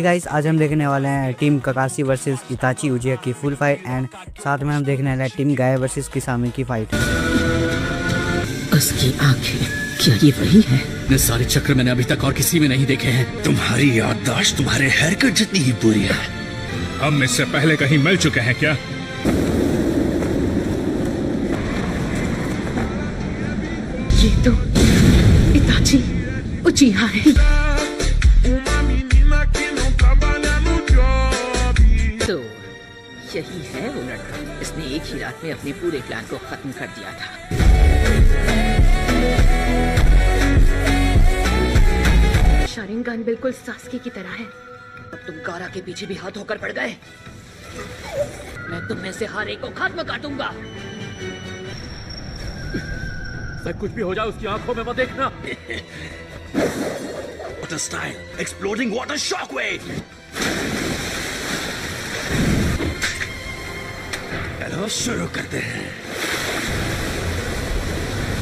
Guys, आज हम देखने वाले हैं टीम ककाशी वर्सेस इताची उजिया की फुल फाइट एंड साथ में हम देखने वाले हैं टीम गाय वर्सेस किसामी की फाइट। उसकी आंखें, क्या ये वही है? इतने सारे चक्र मैंने अभी तक और किसी में नहीं देखे हैं। तुम्हारी याददाश्त तुम्हारे हेयरकट जितनी ही बुरी है। हम इससे पहले कहीं मिल चुके हैं क्या? ये तो इताची उचिहा है। तो यही है वो लड़का, इसने एक ही रात में अपने पूरे प्लान को खत्म कर दिया था। शारिंगान बिल्कुल सास्की की तरह है। अब तुम गारा के पीछे भी हाथ होकर पड़ गए। मैं तुम में से हर एक को खत्म कर दूंगा। कुछ भी हो जाए उसकी आंखों में मत देखना। What a style! Exploding water shockwave! चलो शुरू करते हैं।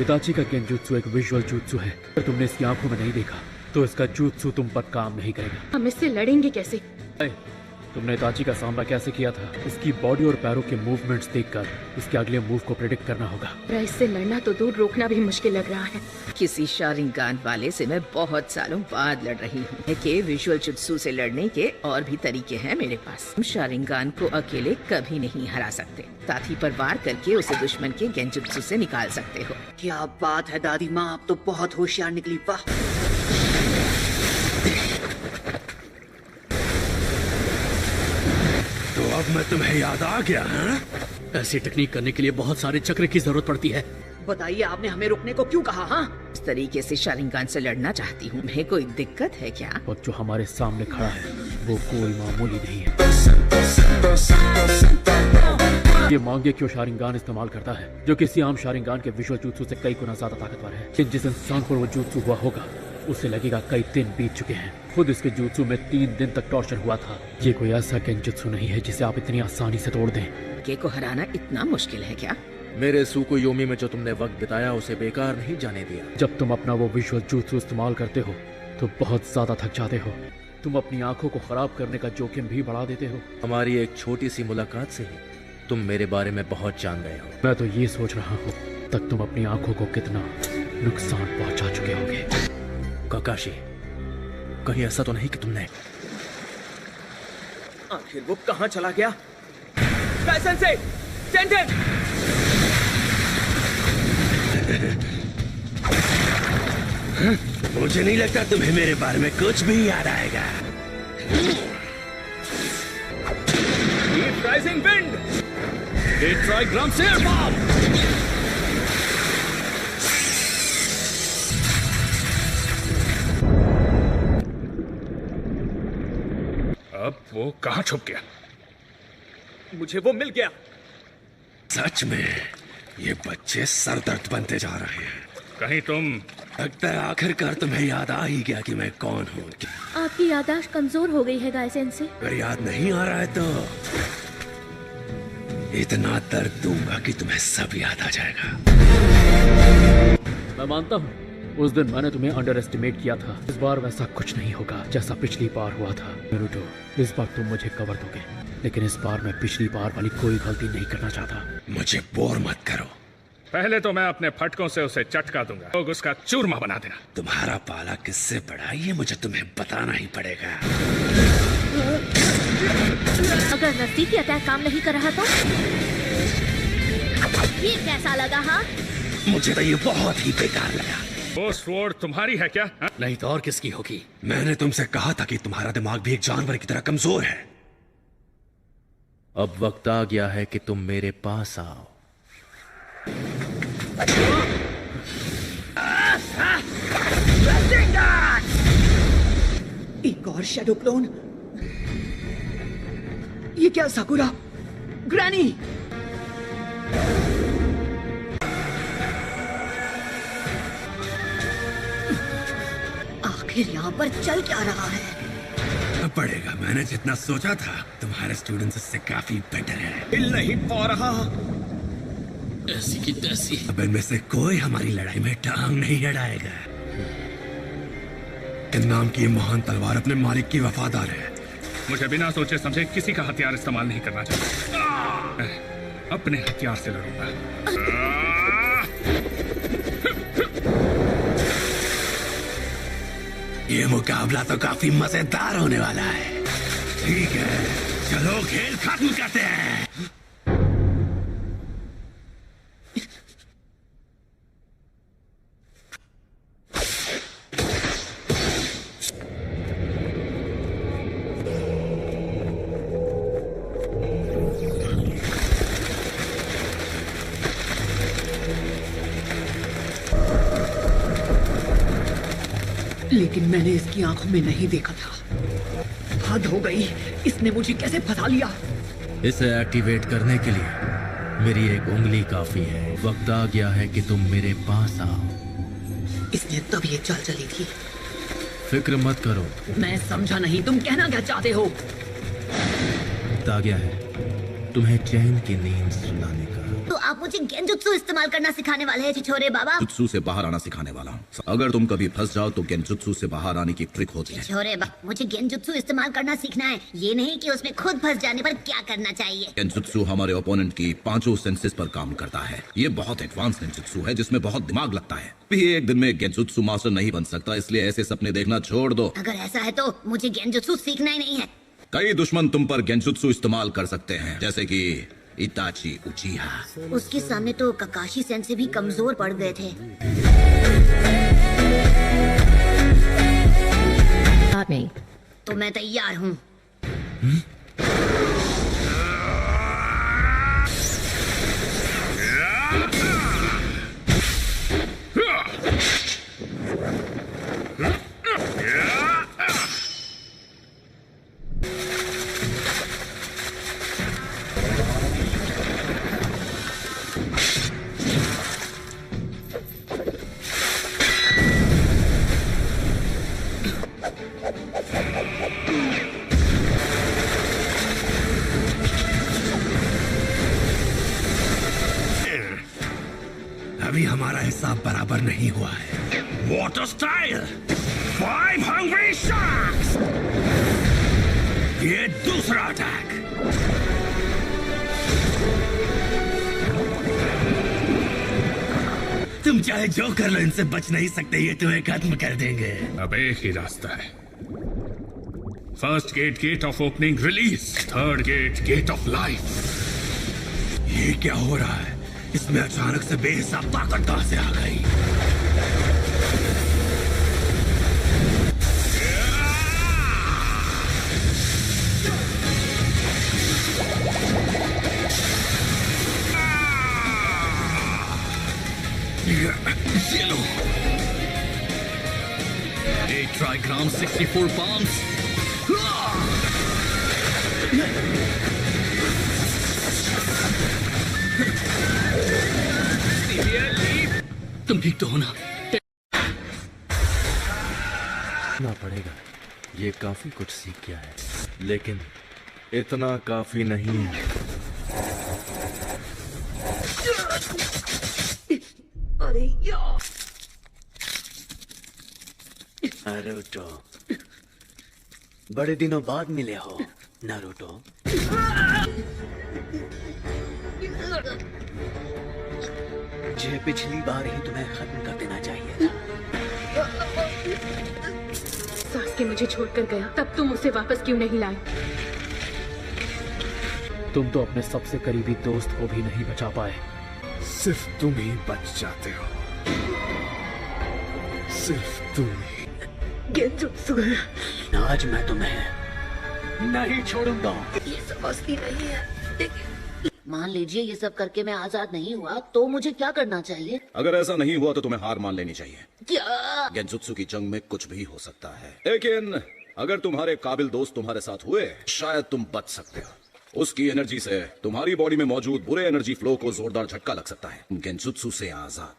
इताची का गेंजुत्सु एक विजुअल जुत्सु है। अगर तुमने इसकी आंखों में नहीं देखा तो इसका जुत्सु तुम पर काम नहीं करेगा। हम इससे लड़ेंगे कैसे? तुमने इताची का सामना कैसे किया था? इसकी बॉडी और पैरों के मूवमेंट्स देखकर इसके अगले मूव को प्रेडिक्ट करना होगा। इससे लड़ना तो दूर, रोकना भी मुश्किल लग रहा है। किसी शारिंगान वाले से मैं बहुत सालों बाद लड़ रही हूँ कि विजुअल जुत्सु से लड़ने के और भी तरीके हैं मेरे पास। तुम शारिंगान को अकेले कभी नहीं हरा सकते। साथी पर वार करके उसे दुश्मन के गेंजुत्सु से निकाल सकते हो। क्या बात है दादी माँ, आप तो बहुत होशियार निकली। वाह! तो अब मैं तुम्हें याद आ गया है? ऐसी टेक्निक करने के लिए बहुत सारे चक्र की जरूरत पड़ती है। बताइए, आपने हमें रुकने को क्यों कहा? हाँ, इस तरीके से शारिंगान से लड़ना चाहती हूँ। मैं कोई दिक्कत है क्या? और जो हमारे सामने खड़ा है वो कोई मामूली नहीं है। ये मांगे क्यों शारिंगान इस्तेमाल करता है जो किसी आम शारिंगान के विजुअल जुत्सु से कई गुना ज्यादा ताकतवर है। कि जिस इंसान पर वो जुत्सु हुआ होगा उसे लगेगा कई दिन बीत चुके हैं। खुद इसके जुत्सु में 3 दिन तक टॉर्चर हुआ था। ये कोई ऐसा गेंजुत्सु नहीं है जिसे आप इतनी आसानी से तोड़ दें। के को हराना इतना मुश्किल है क्या? मेरे सुकुयोमी में जो तुमने वक्त बिताया उसे बेकार नहीं जाने दिया। जब तुम अपना वो विजुअल जुत्सु इस्तेमाल करते हो तो बहुत ज्यादा थक जाते हो। तुम अपनी आंखों को खराब करने का जोखिम भी बढ़ा देते हो। हमारी एक छोटी सी मुलाकात से ही तुम मेरे बारे में बहुत जान गए हो। मैं तो ये सोच रहा हूँ तक तुम अपनी आंखों को कितना नुकसान पहुंचा चुके होगे। ककाशी, कहीं ऐसा तो नहीं कि तुमने... आखिर वो कहाँ चला गया? से मुझे नहीं लगता तुम्हें मेरे बारे में कुछ भी याद आएगा। राइजिंग विंड, ट्राइग्राम से अब वो कहाँ छुप गया? मुझे वो मिल गया। सच में ये बच्चे सरदर्द बनते जा रहे हैं। कहीं तुम... लगता है आखिरकार तुम्हें याद आ ही गया कि मैं कौन हूँ। आपकी याददाश्त कमजोर हो गई है गायसेंसे। अगर याद नहीं आ रहा है तो इतना दर्द दूंगा कि तुम्हें सब याद आ जाएगा। मैं मानता हूँ उस दिन मैंने तुम्हें अंडर एस्टिमेट किया था। इस बार वैसा कुछ नहीं होगा जैसा पिछली बार हुआ था। नारुतो, इस बार तुम मुझे कवर दोगे, लेकिन इस बार मैं पिछली बार वाली कोई गलती नहीं करना चाहता। मुझे बोर मत करो। पहले तो मैं अपने फटकों से उसे चटका दूंगा, लोग उसका चूरमा बना देना। तुम्हारा पाला किससे पड़ा ये मुझे तुम्हें बताना ही पड़ेगा। अगर नजदीकी अटैक काम नहीं कर रहा तो ये कैसा लगा? हाँ, मुझे तो ये बहुत ही बेकार लगा। वो स्वॉर्ड तुम्हारी है क्या? हा? नहीं तो और किसकी होगी? मैंने तुमसे कहा था कि तुम्हारा दिमाग भी एक जानवर की तरह कमजोर है। अब वक्त आ गया है कि तुम मेरे पास आओ। एक और शैडो क्लोन। ये क्या? साकुरा, ग्रैनी! आखिर यहाँ पर चल क्या रहा है? पड़ेगा, मैंने जितना सोचा था तुम्हारे स्टूडेंट्स इससे काफी बेटर है। हिल नहीं पा रहा। ऐसी की तैसी। अब इनमें से कोई हमारी लड़ाई में टांग नहीं अड़ाएगा। नाम की ये महान तलवार अपने मालिक की वफादार है। मुझे बिना सोचे समझे किसी का हथियार इस्तेमाल नहीं करना चाहिए। मैं अपने हथियार से लड़ूंगा। ये मुकाबला तो काफी मजेदार होने वाला है। ठीक है, चलो खेल खत्म करते हैं। लेकिन मैंने इसकी आंखों में नहीं देखा था। हद हो गई, इसने मुझे कैसे फंसा लिया? इसे एक्टिवेट करने के लिए मेरी एक उंगली काफी है। वक्त आ गया है कि तुम मेरे पास आओ। इसने तब ये चाल चली थी। फिक्र मत करो। मैं समझा नहीं, तुम कहना क्या चाहते हो? वक्त आ गया है तुम्हें चैन की नींद सुलाने का। तो आप मुझे गेंजुत्सु इस्तेमाल करना सिखाने वाले हैं छिछोरे बाबा? जुत्सु से बाहर आना सिखाने वाला हूँ। अगर तुम कभी फंस जाओ तो गेंजुत्सु से बाहर आने की ट्रिक होती है। छिछोरे बाबा, मुझे गेंजुत्सु इस्तेमाल करना सीखना है, ये नहीं कि उसमें खुद फंस जाने पर क्या करना चाहिए। गेंजुत्सु हमारे ओपोनेंट की 5 सेंसेस पर काम करता है। ये बहुत एडवांस गेंजुत्सु है जिसमें बहुत दिमाग लगता है। भी एक दिन में गेंजुत्सु मास्टर नहीं बन सकता, इसलिए ऐसे सपने देखना छोड़ दो। अगर ऐसा है तो मुझे गेंजुत्सु सीखना ही नहीं है। कई दुश्मन तुम पर गेंजुत्सु इस्तेमाल कर सकते हैं, जैसे कि इताची उचिहा। उसके सामने तो ककाशी सेंसे भी कमजोर पड़ गए थे। तो मैं तैयार हूँ। अभी हमारा हिसाब बराबर नहीं हुआ है। Water style 5 hungry sharks. ये दूसरा अटैक। तुम चाहे जो कर लो, इनसे बच नहीं सकते। ये तुम्हें खत्म कर देंगे। अब एक ही रास्ता है। First gate, gate of opening release. Third gate, gate of life. ये क्या हो रहा है? इसमें अचानक से बेहिसाब ताकत कहां से आ गई? ये लो। 8 ट्राइग्राम 64 पाउंड्स। तुम ठीक तो हो ना? ना पड़ेगा। ये काफी कुछ सीख गया है, लेकिन इतना काफी नहीं है। अरे यार। नारुतो, बड़े दिनों बाद मिले हो नारुतो। मुझे पिछली बार ही तुम्हें खत्म कर देना चाहिए था। सासके मुझे छोड़कर गया, तब तुम उसे वापस क्यों नहीं लाए? तुम तो अपने सबसे करीबी दोस्त को भी नहीं बचा पाए। सिर्फ तुम ही बच जाते हो। सिर्फ तुम ही। गेंजुत्सु, आज मैं तुम्हें नहीं छोड़ूंगा। ये समझती नहीं है। मान लीजिए ये सब करके मैं आजाद नहीं हुआ, तो मुझे क्या करना चाहिए? अगर ऐसा नहीं हुआ तो तुम्हें हार मान लेनी चाहिए। क्या? गेंजुत्सु की जंग में कुछ भी हो सकता है, लेकिन अगर तुम्हारे काबिल दोस्त तुम्हारे साथ हुए, शायद तुम बच सकते हो। उसकी एनर्जी से तुम्हारी बॉडी में मौजूद बुरे एनर्जी फ्लो को जोरदार झटका लग सकता है। गेंजुत्सु से आजाद।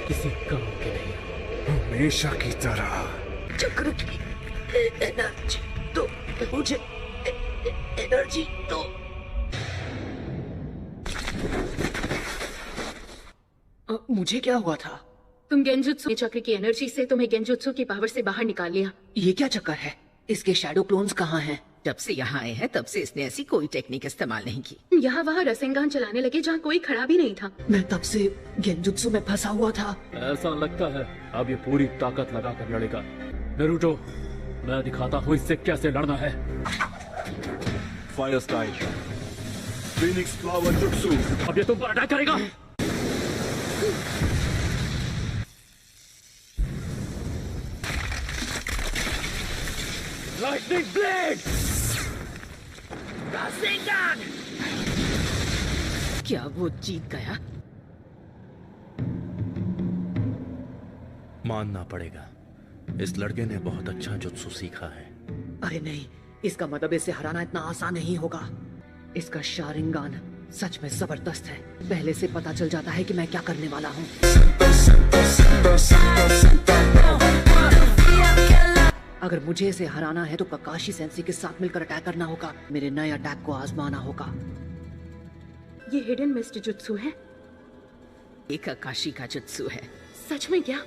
किसी काम के नहीं। हमेशा की तरह। चक्र की एनर्जी तो मुझे एनर्जी तो। मुझे क्या हुआ था? तुम गेंजुत्सु चक्र की एनर्जी से तुम्हें गेंजुत्सु की पावर से बाहर निकाल लिया। ये क्या चक्कर है? इसके शैडो क्लोन्स कहाँ हैं? जब से यहाँ आए हैं तब से इसने ऐसी कोई टेक्निक इस्तेमाल नहीं की। यहाँ वहाँ रसेंगान चलाने लगे जहाँ कोई खड़ा भी नहीं था। मैं तब से गेंजुत्सु में फंसा हुआ था। ऐसा लगता है अब ये पूरी ताकत लगाकर लड़ेगा। नारुतो, मैं दिखाता हूँ इससे कैसे लड़ना है। Fire style, Phoenix flower jutsu. अब ये तुम पर अटैक करेगा। Lightning blade. रसेंगान! क्या वो जीत गया? मानना पड़ेगा, इस लड़के ने बहुत अच्छा जुत्सु सीखा है। अरे नहीं, इसका मतलब इसे हराना इतना आसान नहीं होगा। इसका शारिंगान सच में जबरदस्त है। पहले से पता चल जाता है कि मैं क्या करने वाला हूँ। अगर मुझे इसे हराना है तो ककाशी सेंसी के साथ मिलकर अटैक करना होगा। मेरे नए अटैक को आजमाना होगा। ये हिडन मिस्ट जुत्सु है? ये ककाशी का जुत्सु है। सच में क्या?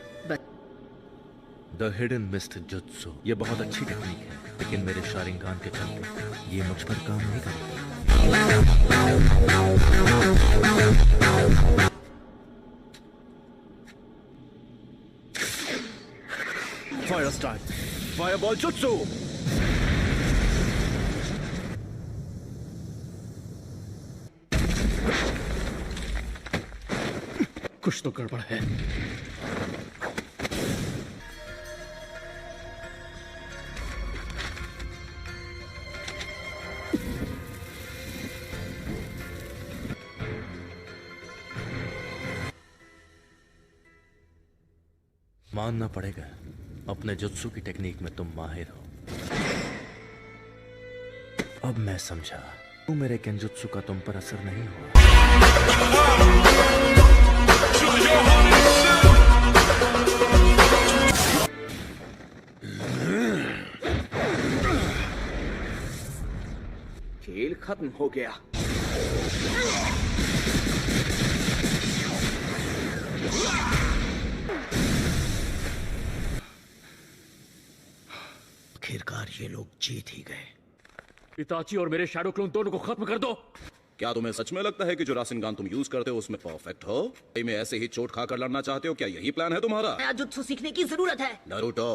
द हिडन मिस्ट जुत्सु, ये बहुत अच्छी टेक्निक है, लेकिन मेरे शारिंगान के चलते ये मुझ पर काम नहीं करेगी। Fire style, fireball jutsu. कुछ तो गड़बड़ है। मानना पड़ेगा, अपने जुत्सु की टेक्निक में तुम माहिर हो। अब मैं समझा, तू मेरे केंजुत्सु का तुम पर असर नहीं हुआ। खेल खत्म हो गया। आखिरकार ये लोग जीत ही गए। इताची और मेरे शैडो क्लोन दोनों को खत्म कर दो। क्या तुम्हें सच में लगता है कि जो रासेनगान तुम यूज करते हो उसमें परफेक्ट हो? में ऐसे ही चोट खाकर लड़ना चाहते हो? क्या यही प्लान है तुम्हारा? नया जुत्सु सीखने की जरूरत है। नारुतो,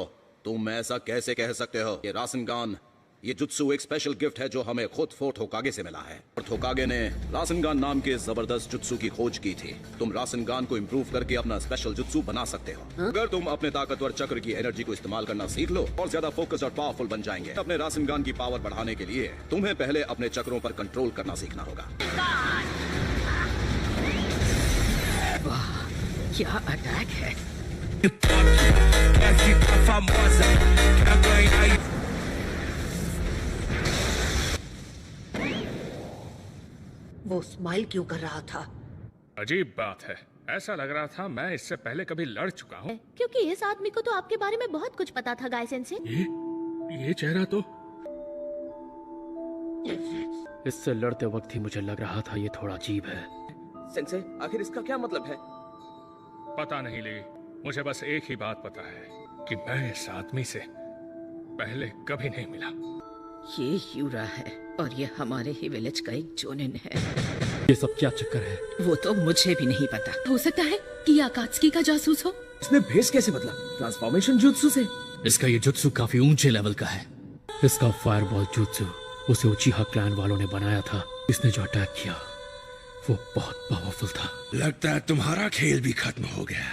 तुम ऐसा कैसे कह सकते हो? ये रासेनगान, ये जुत्सु एक स्पेशल गिफ्ट है जो हमें खुद फोर्ट होकागे से मिला है। और होकागे ने रासेनगान नाम के जबरदस्त जुत्सु की खोज की थी। तुम रासेनगान को इम्प्रूव करके अपना स्पेशल जुत्सु बना सकते हो। अगर तुम अपने ताकतवर चक्र की एनर्जी को इस्तेमाल करना सीख लो और ज्यादा फोकस और पावरफुल बन जाएंगे। अपने रासेनगान की पावर बढ़ाने के लिए तुम्हें पहले अपने चक्रों पर कंट्रोल करना सीखना होगा। वाह, क्या अटैक है! वो स्माइल क्यों कर रहा था? अजीब बात है, ऐसा लग रहा था मैं इससे पहले कभी लड़ चुका हूँ। क्योंकि इस आदमी को तो आपके बारे में बहुत कुछ पता था गाय सेंसे। ये चेहरा तो इससे लड़ते वक्त ही मुझे लग रहा था ये थोड़ा अजीब है। सेंसे, आखिर इसका क्या मतलब है? पता नहीं ली, मुझे बस एक ही बात पता है कि मैं इस आदमी से पहले कभी नहीं मिला। ये यूरा है और ये हमारे ही विलेज का एक जोनिन है। ये सब क्या चक्कर है? वो तो मुझे भी नहीं पता। हो सकता है कि ये आकात्सुकी का जासूस हो। इसने भेस कैसे बदला? ट्रांसफॉर्मेशन जुत्सु से? इसका ये जुत्सु काफी ऊंचे लेवल का है। इसका फायरबॉल जुत्सु उसे उचिहा क्लैन वालों ने बनाया था। इसने जो अटैक किया वो बहुत पावरफुल था। लगता है तुम्हारा खेल भी खत्म हो गया।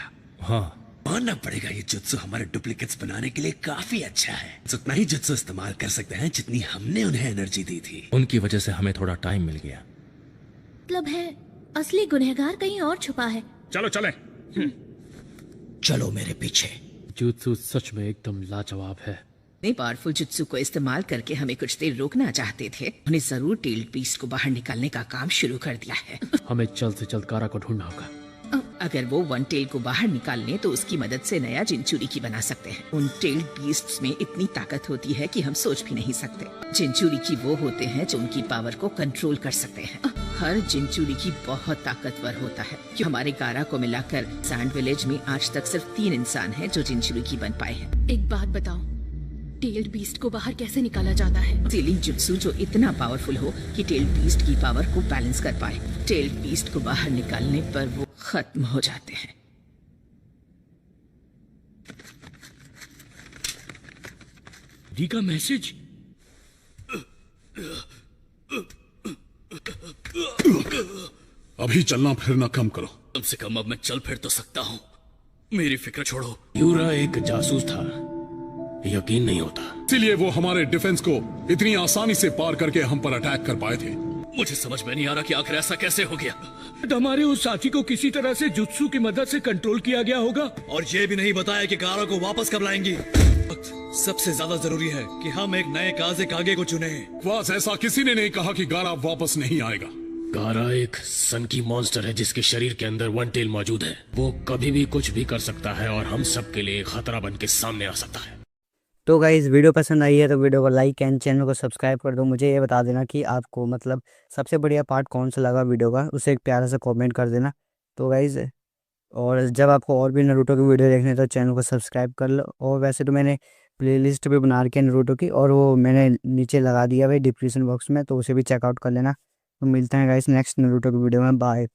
हाँ, मानना पड़ेगा, ये जुत्सु हमारे डुप्लीकेट्स बनाने के लिए काफी अच्छा है। उतना ही जुत्सु इस्तेमाल कर सकते हैं जितनी हमने उन्हें एनर्जी दी थी। उनकी वजह से हमें थोड़ा टाइम मिल गया। मतलब है असली गुनहगार कहीं और छुपा है। चलो चलें। चलो मेरे पीछे। जुत्सु सच में एकदम लाजवाब है। इतने पावरफुल जुत्सु को इस्तेमाल करके हमें कुछ देर रोकना चाहते थे। उन्हें जरूर टेल्ड बीस्ट को बाहर निकालने का काम शुरू कर दिया है। हमें जल्द से जल्द गारा को ढूंढना होगा। अगर वो वन टेल को बाहर निकाल लें तो उसकी मदद से नया जिनचुरिकी बना सकते हैं। उन टेल्ड बीस्ट्स में इतनी ताकत होती है कि हम सोच भी नहीं सकते। जिनचुरिकी वो होते हैं जो उनकी पावर को कंट्रोल कर सकते हैं। हर जिनचुरिकी बहुत ताकतवर होता है। कि हमारे गारा को मिलाकर सैंड विलेज में आज तक सिर्फ 3 इंसान हैं जो जिनचुरिकी बन पाए हैं। एक बात बताओ, टेल्ड बीस्ट को बाहर कैसे निकाला जाता है? सीलिंग जुत्सु जो इतना पावरफुल हो कि टेल्ड बीस्ट की पावर को बैलेंस कर पाए। टेल्ड बीस्ट को बाहर निकालने पर वो खत्म हो जाते हैं। डी का मैसेज। अभी चलना फिरना कम करो। कम से कम अब मैं चल फिर तो सकता हूँ। मेरी फिक्र छोड़ो। यूरा एक जासूस था, यकीन नहीं होता। इसीलिए वो हमारे डिफेंस को इतनी आसानी से पार करके हम पर अटैक कर पाए थे। मुझे समझ में नहीं आ रहा कि आखिर ऐसा कैसे हो गया। हमारे उस साथी को किसी तरह से जुत्सु की मदद से कंट्रोल किया गया होगा। और ये भी नहीं बताया कि गारा को वापस कब लाएंगी। सबसे ज्यादा जरूरी है कि हम एक नए काजे कागे को चुने। बस ऐसा किसी ने नहीं कहा कि गारा वापस नहीं आएगा। गारा एक सनकी मॉन्स्टर है जिसके शरीर के अंदर वन टेल मौजूद है। वो कभी भी कुछ भी कर सकता है और हम सब के लिए खतरा बन के सामने आ सकता है। तो गाइस वीडियो पसंद आई है तो वीडियो को लाइक एंड चैनल को सब्सक्राइब कर दो। मुझे ये बता देना कि आपको मतलब सबसे बढ़िया पार्ट कौन सा लगा वीडियो का, उसे एक प्यारा सा कमेंट कर देना। तो गाइस और जब आपको और भी नारुतो की वीडियो देखने तो चैनल को सब्सक्राइब कर लो। और वैसे तो मैंने प्लेलिस्ट भी बना रखी है नारुतो की, और वो मैंने नीचे लगा दिया भाई डिस्क्रिप्शन बॉक्स में, तो उसे भी चेकआउट कर लेना। तो मिलते हैं गाइस नेक्स्ट नारुतो की वीडियो में। बाय।